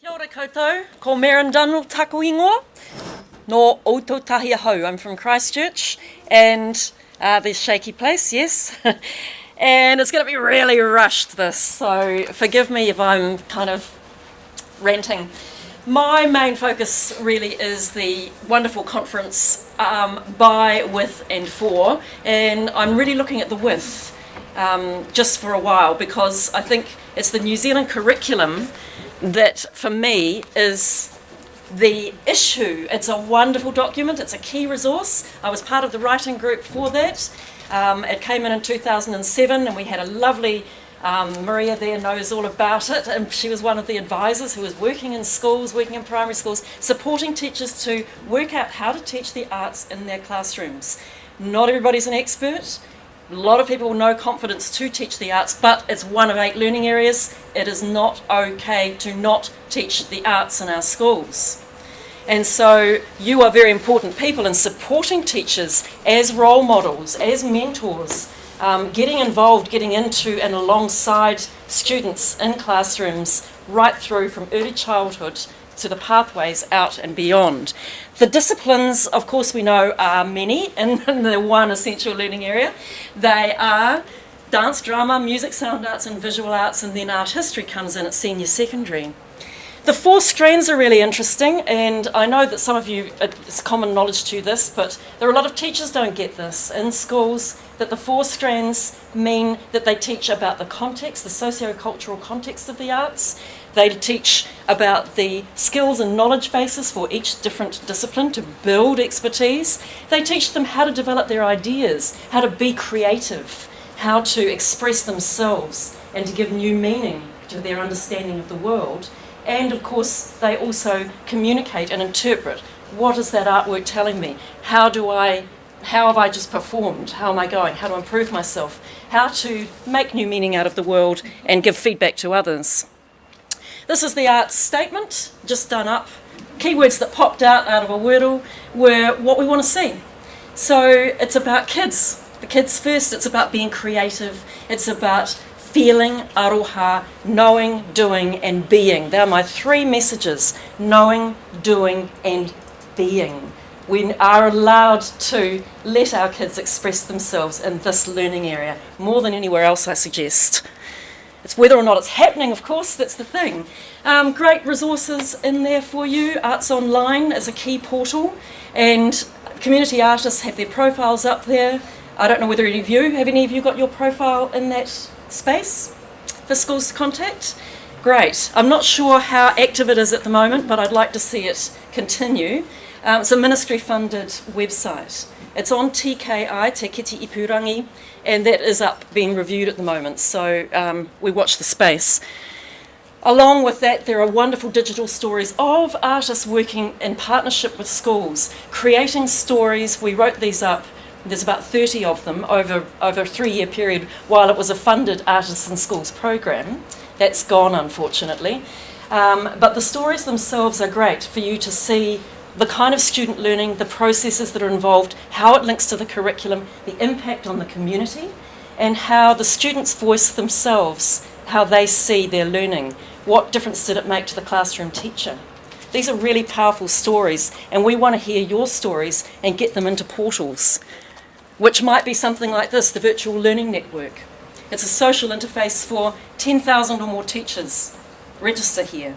Kia ora koutou, ko Merryn Dunmill taku ingoa, no Ototahi Ahau. I'm from Christchurch, and this shaky place, yes. And it's going to be really rushed, this, so forgive me if I'm kind of ranting. My main focus really is the wonderful conference by, with and for, and I'm really looking at the with just for a while, because I think it's the New Zealand curriculum that for me is the issue. It's a wonderful document, it's a key resource. I was part of the writing group for that. It came in 2007, and we had a lovely, Maria there knows all about it, and she was one of the advisors who was working in schools, working in primary schools, supporting teachers to work out how to teach the arts in their classrooms. Not everybody's an expert. A lot of people know confidence to teach the arts, but it's one of 8 learning areas. It is not okay to not teach the arts in our schools. And so you are very important people in supporting teachers as role models, as mentors, getting involved, getting into and alongside students in classrooms right through from early childhood to the pathways out and beyond. The disciplines, of course, we know are many in the one essential learning area. They are dance, drama, music, sound arts and visual arts, and then art history comes in at senior secondary. The 4 strands are really interesting, and I know that some of you, it's common knowledge to this, but there are a lot of teachers don't get this in schools, that the 4 strands mean that they teach about the context, the socio-cultural context of the arts. They teach about the skills and knowledge basis for each different discipline to build expertise. They teach them how to develop their ideas, how to be creative, how to express themselves and to give new meaning to their understanding of the world. And of course, they also communicate and interpret. What is that artwork telling me? How have I just performed? How am I going? How to improve myself? How to make new meaning out of the world and give feedback to others. This is the arts statement, just done up. Keywords that popped out of a Wordle were what we want to see. So it's about kids. The kids first, it's about being creative. It's about feeling, aroha, knowing, doing and being. They are my 3 messages: knowing, doing and being. We are allowed to let our kids express themselves in this learning area, more than anywhere else, I suggest. It's whether or not it's happening, of course, that's the thing. Great resources in there for you. Arts Online is a key portal, and community artists have their profiles up there. I don't know whether have any of you got your profile in that space for schools to contact? Great. I'm not sure how active it is at the moment, but I'd like to see it continue. It's a ministry-funded website. It's on TKI, Te Kiti Ipurangi, and that is up being reviewed at the moment, so we watch the space. Along with that, there are wonderful digital stories of artists working in partnership with schools, creating stories. We wrote these up. There's about 30 of them over a 3-year period while it was a funded Artists in Schools program. That's gone, unfortunately. But the stories themselves are great for you to see the kind of student learning, the processes that are involved, how it links to the curriculum, the impact on the community, and how the students voice themselves, how they see their learning. What difference did it make to the classroom teacher? These are really powerful stories, and we want to hear your stories and get them into portals, which might be something like this, the Virtual Learning Network. It's a social interface for 10,000 or more teachers. Register here.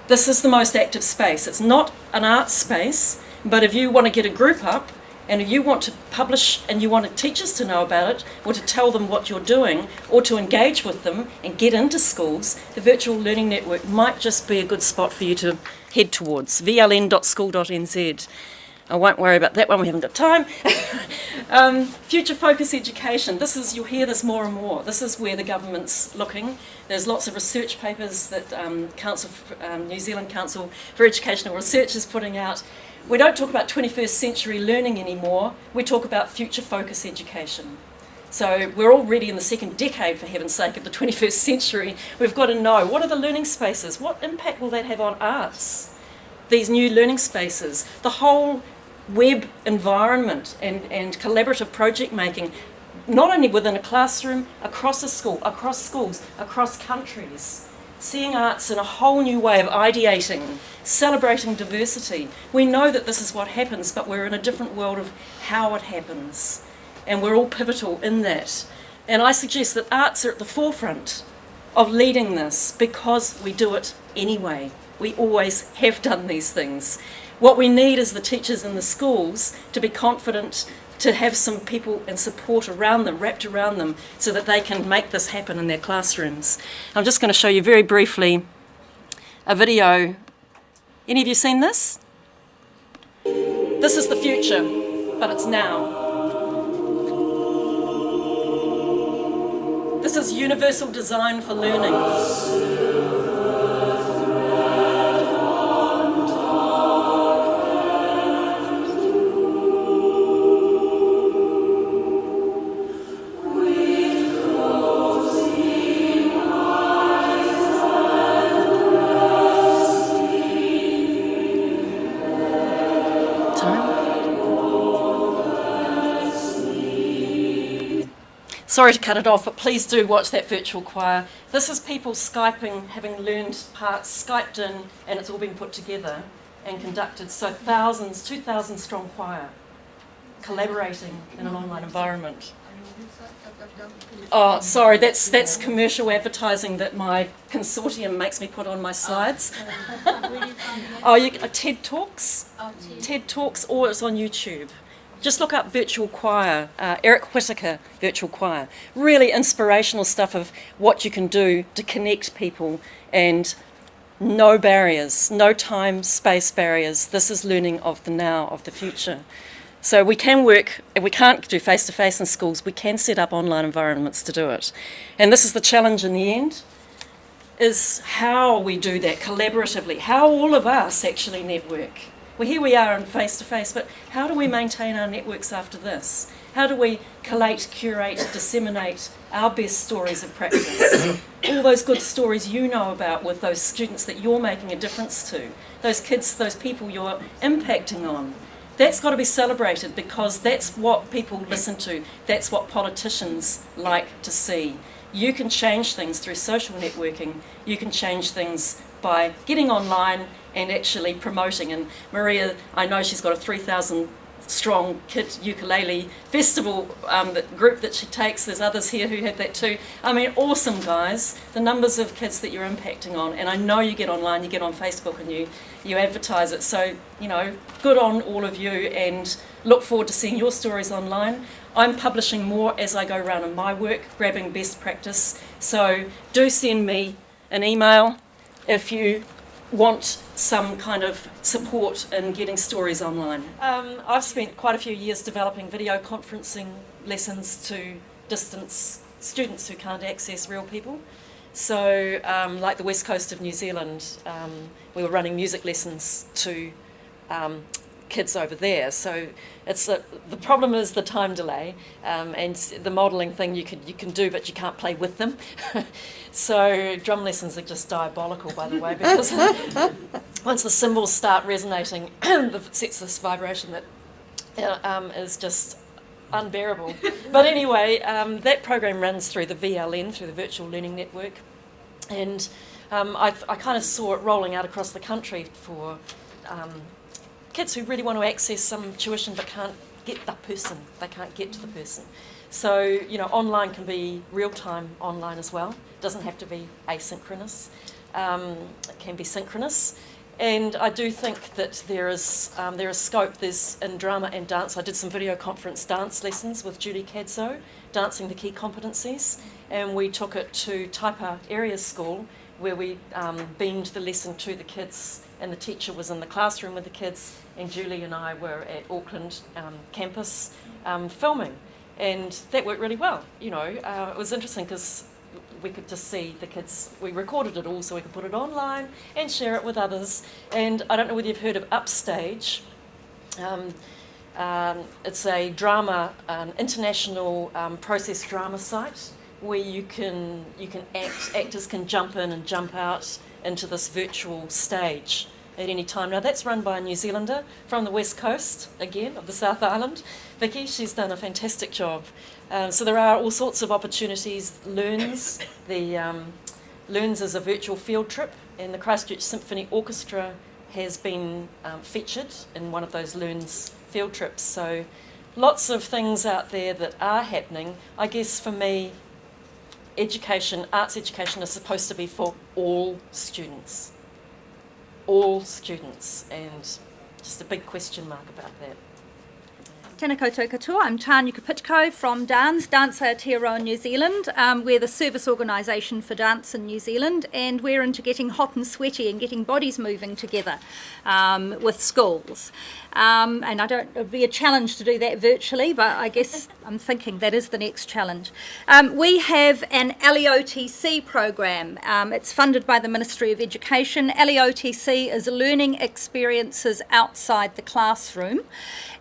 This is the most active space. It's not an arts space, but if you want to get a group up and if you want to publish and you want teachers to know about it or to tell them what you're doing or to engage with them and get into schools, the Virtual Learning Network might just be a good spot for you to head towards, vln.school.nz. I won't worry about that one, we haven't got time. Future focus education. You'll hear this more and more. This is where the government's looking. There's lots of research papers that New Zealand Council for Educational Research is putting out. We don't talk about 21st century learning anymore, we talk about future focus education. So we're already in the 2nd decade, for heaven's sake, of the 21st century. We've got to know, what are the learning spaces? What impact will that have on arts? These new learning spaces, the whole web environment and collaborative project making, not only within a classroom, across a school, across schools, across countries. seeing arts in a whole new way of ideating, celebrating diversity. We know that this is what happens, but we're in a different world of how it happens, and we're all pivotal in that. And I suggest that arts are at the forefront of leading this because we do it anyway. We always have done these things. What we need is the teachers in the schools to be confident, to have some people and support around them, wrapped around them, so that they can make this happen in their classrooms. I'm just going to show you very briefly a video. Any of you seen this? This is the future, but it's now. This is universal design for learning. Sorry to cut it off, but please do watch that virtual choir. This is people Skyping, having learned parts, Skyped in, and it's all been put together and conducted. So thousands, 2,000 strong choir, collaborating in an online environment. Oh, sorry, that's commercial advertising that my consortium makes me put on my slides. TED Talks? TED Talks, or it's on YouTube. Just look up virtual choir, Eric Whittaker virtual choir. Really inspirational stuff of what you can do to connect people, and no barriers, no time, space barriers. This is learning of the now, of the future. So we can work, if we can't do face-to-face in schools, we can set up online environments to do it. And this is the challenge in the end, is how we do that collaboratively, how all of us actually network. Well, here we are in face-to-face, but how do we maintain our networks after this? How do we collate, curate, disseminate our best stories of practice? All those good stories you know about with those students that you're making a difference to, those kids, those people you're impacting on. That's got to be celebrated because that's what people listen to. That's what politicians like to see. You can change things through social networking. You can change things by getting online and actually promoting. And Maria, I know she's got a 3,000 strong kid ukulele festival group that she takes. There's others here who have that too. I mean, awesome guys, the numbers of kids that you're impacting on. And I know you get online, you get on Facebook and you advertise it. So, you know, good on all of you, and look forward to seeing your stories online. I'm publishing more as I go around in my work, grabbing best practice. So do send me an email if you want some kind of support in getting stories online. I've spent quite a few years developing video conferencing lessons to distance students who can't access real people. So like the west coast of New Zealand, we were running music lessons to kids over there. So it's the problem is the time delay, and the modelling thing you can do, but you can't play with them. So drum lessons are just diabolical, by the way, because once the cymbals start resonating, it sets this vibration that is just unbearable. But anyway, that program runs through the VLN, through the Virtual Learning Network, and I kind of saw it rolling out across the country for kids who really want to access some tuition but can't get the person, they can't get to the person. So, you know, online can be real-time online as well. It doesn't have to be asynchronous. It can be synchronous. And I do think that there is scope. There's in drama and dance. I did some video conference dance lessons with Julie Cadzo, Dancing the Key Competencies, and we took it to Taipa Area School, where we beamed the lesson to the kids, and the teacher was in the classroom with the kids, and Julie and I were at Auckland campus filming, and that worked really well. You know, it was interesting because we could just see the kids. We recorded it all so we could put it online and share it with others. And I don't know whether you've heard of Upstage. It's a drama, international process drama site where you can actors can jump in and jump out into this virtual stage at any time. Now that's run by a New Zealander from the west coast, again, of the South Island. Vicky, she's done a fantastic job. So there are all sorts of opportunities. Learns, the Learns as a virtual field trip, and the Christchurch Symphony Orchestra has been featured in one of those Learns field trips. So lots of things out there that are happening. I guess for me, education, arts education is supposed to be for all students. All students, and just a big question mark about that. Tēnā koutou katoa. I'm Tania Kopytko from Dance Aotearoa New Zealand. We're the service organisation for dance in New Zealand, and we're into getting hot and sweaty and getting bodies moving together with schools. And it'd be a challenge to do that virtually, but I guess I'm thinking that is the next challenge. We have an LEOTC program. It's funded by the Ministry of Education. LEOTC is learning experiences outside the classroom.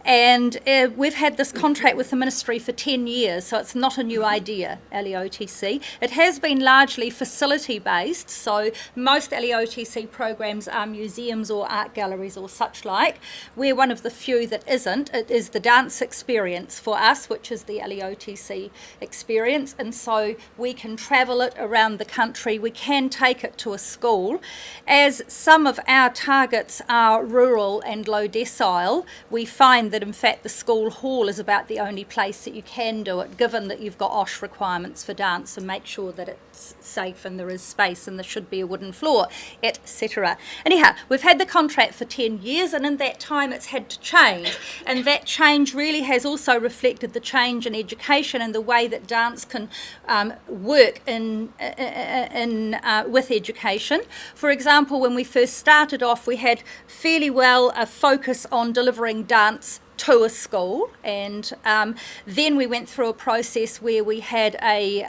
And we've had this contract with the Ministry for 10 years, so it's not a new idea, LEOTC. It has been largely facility-based, so most LEOTC programs are museums or art galleries or such like. We're one of the few that isn't. It is the dance experience for us, which is the LEOTC experience, and so we can travel it around the country. We can take it to a school. As some of our targets are rural and low decile, we find that in fact the school hall is about the only place that you can do it, given that you've got OSH requirements for dance and make sure that it's safe and there is space and there should be a wooden floor, etc. Anyhow, we've had the contract for 10 years, and in that time it's had to change, and that change really has also reflected the change in education and the way that dance can work with education. For example, when we first started off, we had fairly well a focus on delivering dance to a school, and then we went through a process where we had a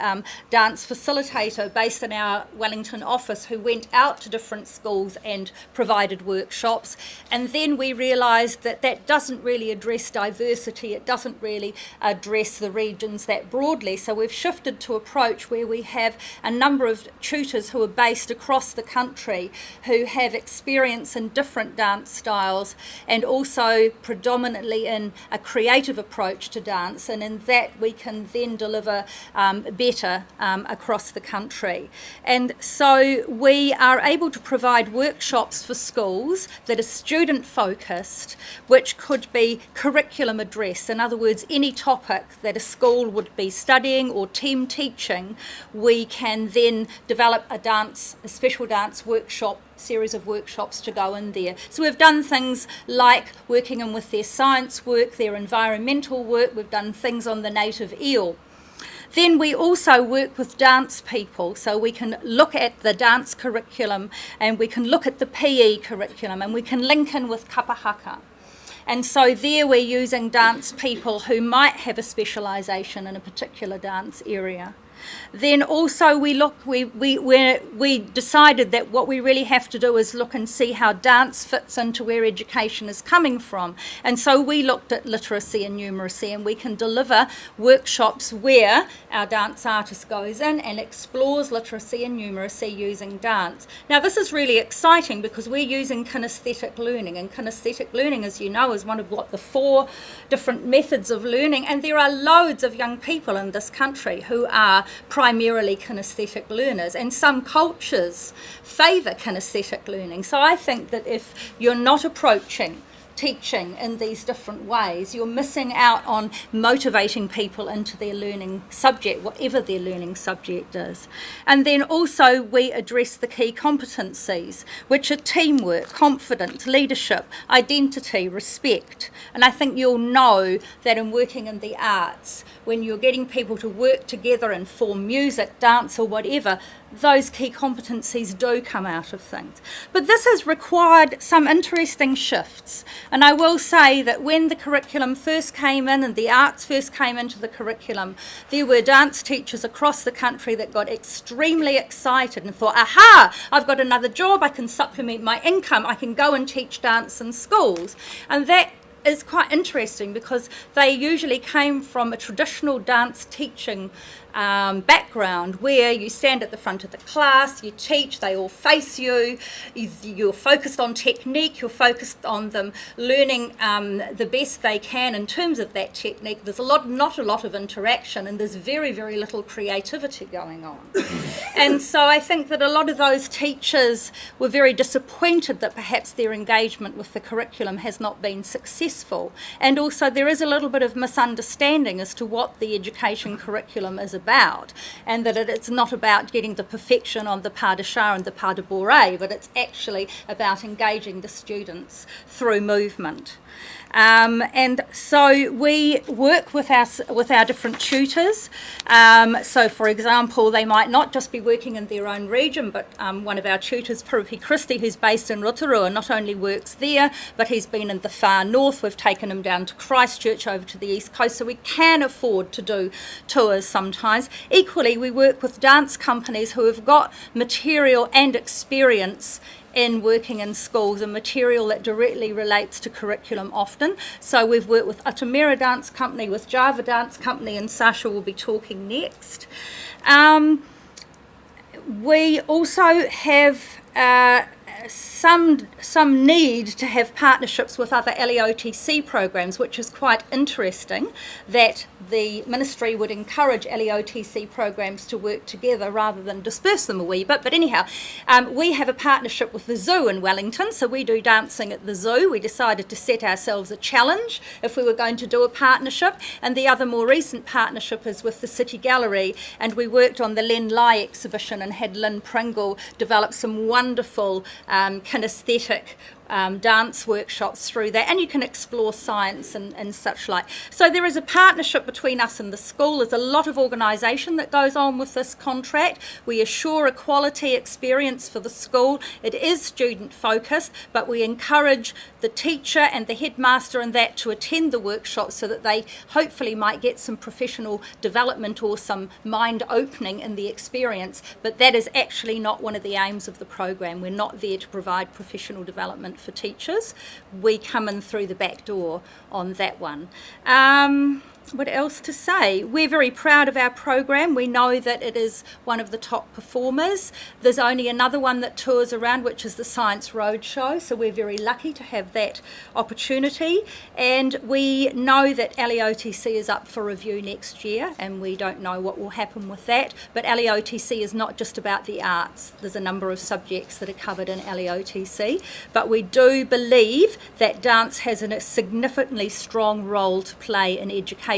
dance facilitator based in our Wellington office who went out to different schools and provided workshops, and then we realised that that doesn't really address diversity, it doesn't really address the regions that broadly, so we've shifted to approach where we have a number of tutors who are based across the country who have experience in different dance styles and also predominantly in a creative approach to dance, and in that we can then deliver better across the country. And so we are able to provide workshops for schools that are student focused, which could be curriculum addressed. In other words, any topic that a school would be studying or team teaching, we can then develop a special dance workshop, series of workshops to go in there. So we've done things like working in with their science work, their environmental work, we've done things on the native eel. Then we also work with dance people, so we can look at the dance curriculum and we can look at the PE curriculum and we can link in with kapahaka. And so there we're using dance people who might have a specialisation in a particular dance area. Then also we decided that what we really have to do is look and see how dance fits into where education is coming from. And so we looked at literacy and numeracy, and we can deliver workshops where our dance artist goes in and explores literacy and numeracy using dance. Now this is really exciting because we're using kinesthetic learning, and kinesthetic learning, as you know, is one of the 4 different methods of learning, and there are loads of young people in this country who are primarily kinesthetic learners, and some cultures favour kinesthetic learning. So I think that if you're not approaching teaching in these different ways, you're missing out on motivating people into their learning subject, whatever their learning subject is. And then also we address the key competencies, which are teamwork, confidence, leadership, identity, respect. And I think you'll know that in working in the arts, when you're getting people to work together and form music, dance or whatever, those key competencies do come out of things. But this has required some interesting shifts. And I will say that when the curriculum first came in and the arts first came into the curriculum, there were dance teachers across the country that got extremely excited and thought, aha, I've got another job, I can supplement my income, I can go and teach dance in schools. And that is quite interesting because they usually came from a traditional dance teaching background where you stand at the front of the class, you teach, they all face you, you're focused on technique, you're focused on them learning the best they can in terms of that technique. There's not a lot of interaction, and there's very, very little creativity going on. And so I think that a lot of those teachers were very disappointed that perhaps their engagement with the curriculum has not been successful. And also there is a little bit of misunderstanding as to what the education curriculum is about, and that it's not about getting the perfection on the pas de chat and the pas de bourrée, but it's actually about engaging the students through movement. And so we work with our different tutors. So, for example, they might not just be working in their own region, but one of our tutors, Purupi Christie, who's based in Rotorua, not only works there, but he's been in the far north. We've taken him down to Christchurch, over to the east coast, so we can afford to do tours sometimes. Equally, we work with dance companies who have got material and experience in working in schools, and material that directly relates to curriculum often. So we've worked with Atamera Dance Company, with Java Dance Company, and Sasha will be talking next. We also have some need to have partnerships with other LEOTC programs, which is quite interesting that the ministry would encourage LEOTC programs to work together rather than disperse them a wee bit. But anyhow, we have a partnership with the zoo in Wellington, so we do dancing at the zoo. We decided to set ourselves a challenge if we were going to do a partnership, and the other more recent partnership is with the City Gallery, and we worked on the Len Lai exhibition and had Lynn Pringle develop some wonderful kinesthetic dance workshops through that, and you can explore science and such like. So there is a partnership between us and the school. There's a lot of organisation that goes on with this contract. We assure a quality experience for the school. It is student focused, but we encourage the teacher and the headmaster and that to attend the workshops so that they hopefully might get some professional development or some mind opening in the experience. But that is actually not one of the aims of the program. We're not there to provide professional development for teachers. We come in through the back door on that one. What else to say? We're very proud of our program. We know that it is one of the top performers. There's only another one that tours around, which is the Science Roadshow, so we're very lucky to have that opportunity. And we know that LEOTC is up for review next year, and we don't know what will happen with that. But LEOTC is not just about the arts. There's a number of subjects that are covered in LEOTC, but we do believe that dance has a significantly strong role to play in education.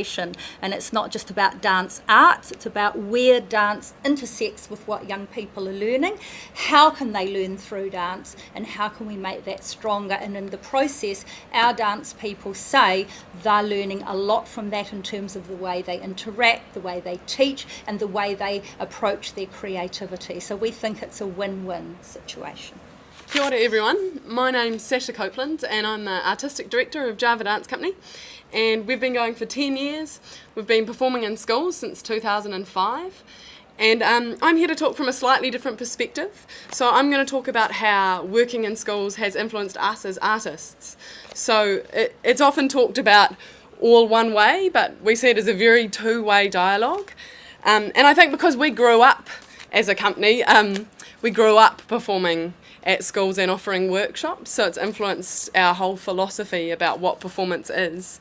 And it's not just about dance arts, it's about where dance intersects with what young people are learning. How can they learn through dance, and how can we make that stronger? And in the process, our dance people say they're learning a lot from that in terms of the way they interact, the way they teach, and the way they approach their creativity. So we think it's a win-win situation. Kia ora everyone, my name's Sasha Copeland and I'm the Artistic Director of Java Dance Company, and we've been going for 10 years. We've been performing in schools since 2005, and I'm here to talk from a slightly different perspective. So I'm going to talk about how working in schools has influenced us as artists. So it's often talked about all one way, but we see it as a very two-way dialogue. And I think because we grew up as a company, we grew up performing at schools and offering workshops, so it's influenced our whole philosophy about what performance is.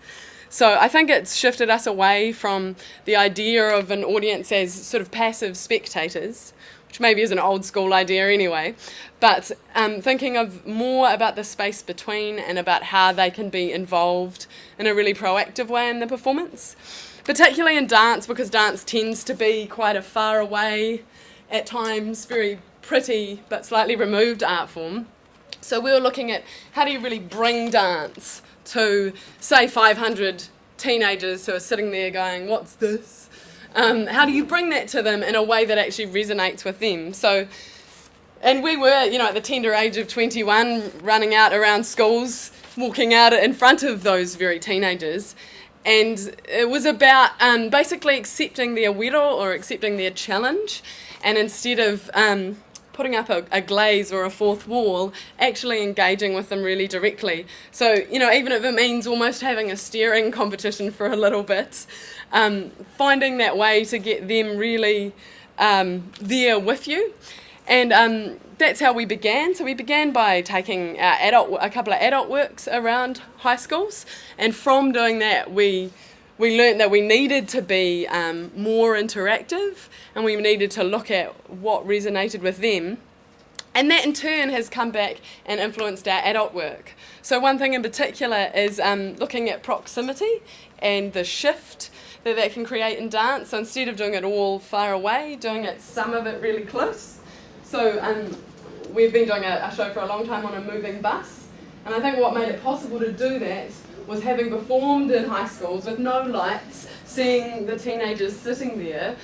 So I think it's shifted us away from the idea of an audience as sort of passive spectators, which maybe is an old school idea anyway, but thinking of more about the space between and about how they can be involved in a really proactive way in the performance, particularly in dance, because dance tends to be quite a far away, at times very pretty but slightly removed art form. So we were looking at how do you really bring dance to, say, 500 teenagers who are sitting there going, what's this? How do you bring that to them in a way that actually resonates with them? So, and we were, at the tender age of 21, running out around schools, walking out in front of those very teenagers, and it was about basically accepting their wero or accepting their challenge, and instead of putting up a glaze or a fourth wall, actually engaging with them really directly. So, even if it means almost having a steering competition for a little bit, finding that way to get them really there with you. And that's how we began. So we began by taking a couple of adult works around high schools, and from doing that we learned that we needed to be more interactive, and we needed to look at what resonated with them. And that in turn has come back and influenced our adult work. So one thing in particular is looking at proximity and the shift that can create in dance. So instead of doing it all far away, doing some of it really close. So we've been doing a show for a long time on a moving bus, and I think what made it possible to do that was having performed in high schools with no lights, seeing the teenagers sitting there,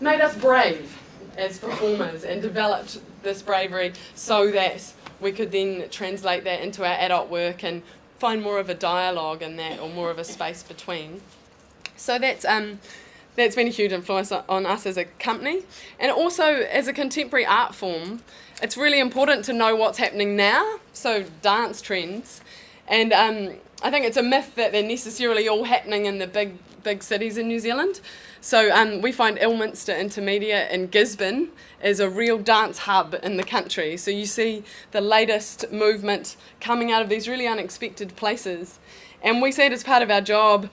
made us brave as performers and developed this bravery so that we could then translate that into our adult work and find more of a dialogue in that, or more of a space between. So that's been a huge influence on us as a company. And also as a contemporary art form, it's really important to know what's happening now, so dance trends. And I think it's a myth that they're necessarily all happening in the big cities in New Zealand. So we find Ilminster Intermediate in Gisborne is a real dance hub in the country. So you see the latest movement coming out of these really unexpected places. And we see it as part of our job,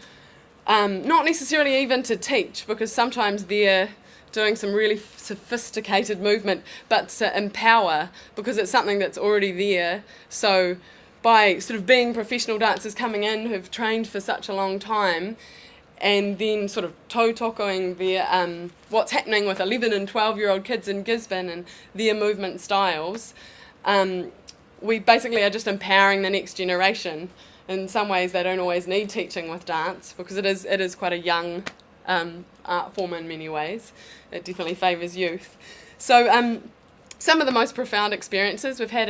not necessarily even to teach, because sometimes they're doing some really sophisticated movement, but to empower, because it's something that's already there. So by sort of being professional dancers coming in who've trained for such a long time, and then sort of tautoko-ing their what's happening with 11 and 12-year-old kids in Gisborne and their movement styles, we basically are just empowering the next generation. In some ways they don't always need teaching with dance, because it is quite a young art form in many ways. It definitely favours youth. So some of the most profound experiences we've had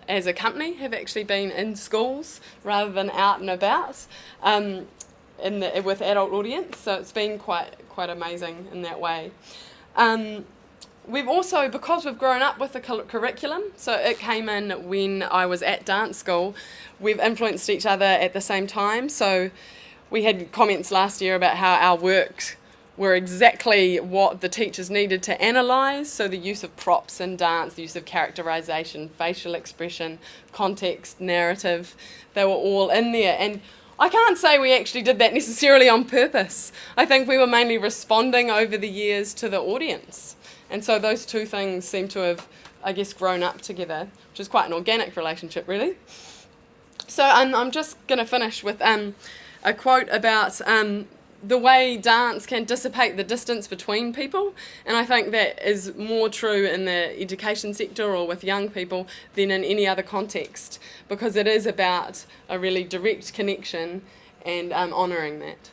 as a company have actually been in schools rather than out and about with adult audience. So it's been quite amazing in that way. We've also, because we've grown up with the curriculum, so it came in when I was at dance school, we've influenced each other at the same time. So we had comments last year about how our works were exactly what the teachers needed to analyse. So the use of props in dance, the use of characterisation, facial expression, context, narrative, they were all in there. And I can't say we actually did that necessarily on purpose. I think we were mainly responding over the years to the audience. And so those two things seem to have, I guess, grown up together, which is quite an organic relationship, really. So I'm just going to finish with a quote about the way dance can dissipate the distance between people. And I think that is more true in the education sector or with young people than in any other context, because it is about a really direct connection and honouring that.